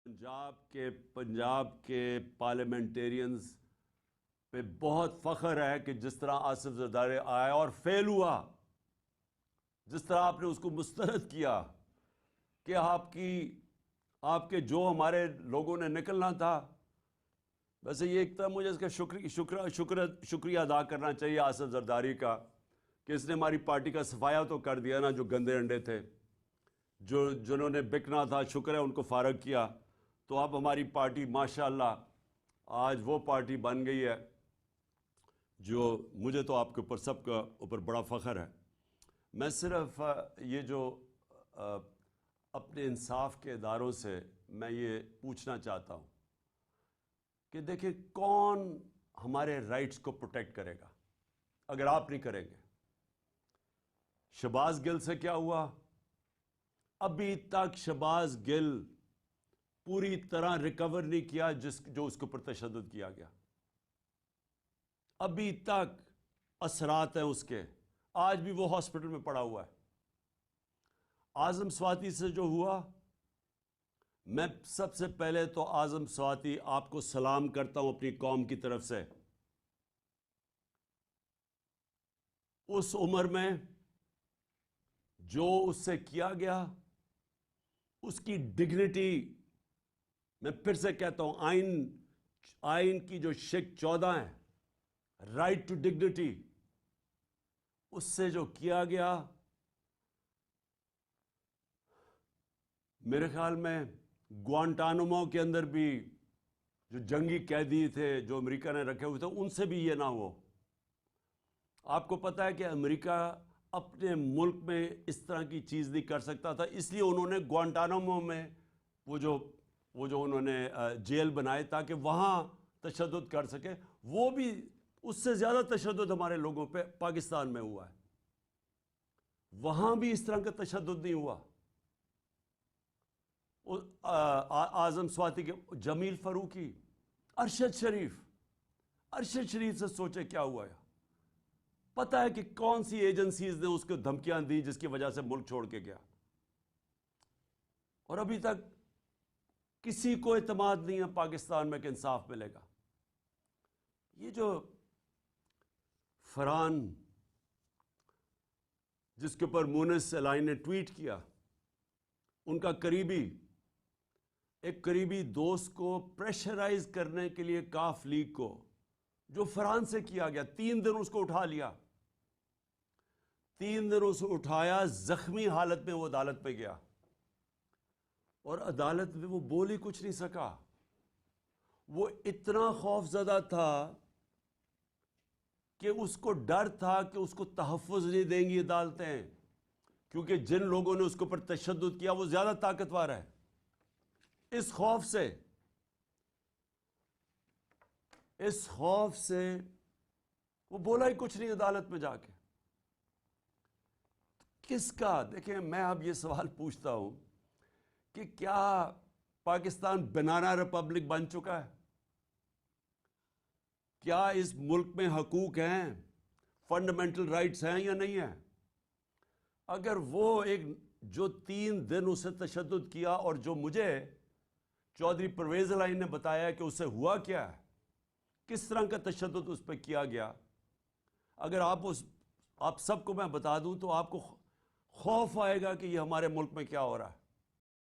پنجاب کے پارلیمنٹیرینز پہ بہت فخر ہے کہ جس طرح آصف زرداری آیا اور فیل ہوا، جس طرح آپ نے اس کو مسترد کیا کہ آپ کے جو ہمارے لوگوں نے نکلنا تھا. ویسے یہ ایک طرح مجھے اس کا شکریہ ادا کرنا چاہیے آصف زرداری کا کہ اس نے ہماری پارٹی کا صفایا تو کر دیا نا. جو گندے انڈے تھے، جنہوں نے بکنا تھا، شکر ہے ان کو فارغ کیا. تو اب ہماری پارٹی ماشاءاللہ آج وہ پارٹی بن گئی ہے جو مجھے تو آپ کے اوپر سب کا اوپر بڑا فخر ہے. میں صرف یہ جو اپنے انصاف کے اداروں سے میں یہ پوچھنا چاہتا ہوں کہ دیکھیں کون ہمارے رائٹس کو پروٹیکٹ کرے گا اگر آپ نہیں کریں گے. شہباز گل سے کیا ہوا؟ ابھی تک شہباز گل پوری طرح ریکور نہیں کیا جو اس کے اوپر تشدد کیا گیا. ابھی تک اثرات ہیں اس کے، آج بھی وہ ہاسپٹل میں پڑا ہوا ہے. اعظم سواتی سے جو ہوا، میں سب سے پہلے تو اعظم سواتی آپ کو سلام کرتا ہوں اپنی قوم کی طرف سے. اس عمر میں جو اس سے کیا گیا، اس کی ڈگنیٹی، میں پھر سے کہتا ہوں آئین کی جو شق 14 ہے، رائٹ ٹو ڈگنیٹی، اس سے جو کیا گیا، میرے خیال میں گوانٹانامو کے اندر بھی جو جنگی قیدی تھے جو امریکہ نے رکھے ہوئے تھے، ان سے بھی یہ نہ ہو. آپ کو پتا ہے کہ امریکہ اپنے ملک میں اس طرح کی چیز نہیں کر سکتا تھا، اس لیے انہوں نے گوانٹانامو میں وہ جو انہوں نے جیل بنائے تاکہ وہاں تشدد کر سکے. وہ بھی اس سے زیادہ تشدد ہمارے لوگوں پہ پاکستان میں ہوا ہے. وہاں بھی اس طرح کا تشدد نہیں ہوا. اعظم سواتی کے جمیل فاروقی، ارشد شریف سے سوچے کیا ہوا ہے. پتہ ہے کہ کون سی ایجنسیز نے اس کو دھمکیاں دی جس کی وجہ سے ملک چھوڑ کے گیا، اور ابھی تک کسی کو اعتماد نہیں ہے پاکستان میں کہ انصاف ملے گا. یہ جو فرحان جس کے اوپر مونس الائن نے ٹویٹ کیا، ان کا ایک قریبی دوست کو پریشرائز کرنے کے لیے کاف لیگ کو، جو فرحان سے کیا گیا، 3 دن اس کو اٹھا لیا، 3 دن اس کو اٹھایا، زخمی حالت میں وہ عدالت پہ گیا اور عدالت میں وہ بول ہی کچھ نہیں سکا. وہ اتنا خوف زدہ تھا کہ اس کو ڈر تھا کہ اس کو تحفظ نہیں دیں گی عدالتیں، کیونکہ جن لوگوں نے اس کے اوپر تشدد کیا وہ زیادہ طاقتور ہے. اس خوف سے وہ بولا ہی کچھ نہیں عدالت میں جا کے. کس کا؟ دیکھیں، میں اب یہ سوال پوچھتا ہوں کہ کیا پاکستان بنانا ریپبلک بن چکا ہے؟ کیا اس ملک میں حقوق ہیں، فنڈامنٹل رائٹس ہیں یا نہیں ہیں؟ اگر وہ جو 3 دن اسے تشدد کیا، اور جو مجھے چودھری پرویز الائن نے بتایا کہ اس سے ہوا کیا ہے، کس طرح کا تشدد اس پہ کیا گیا، اگر آپ سب کو میں بتا دوں تو آپ کو خوف آئے گا کہ یہ ہمارے ملک میں کیا ہو رہا ہے.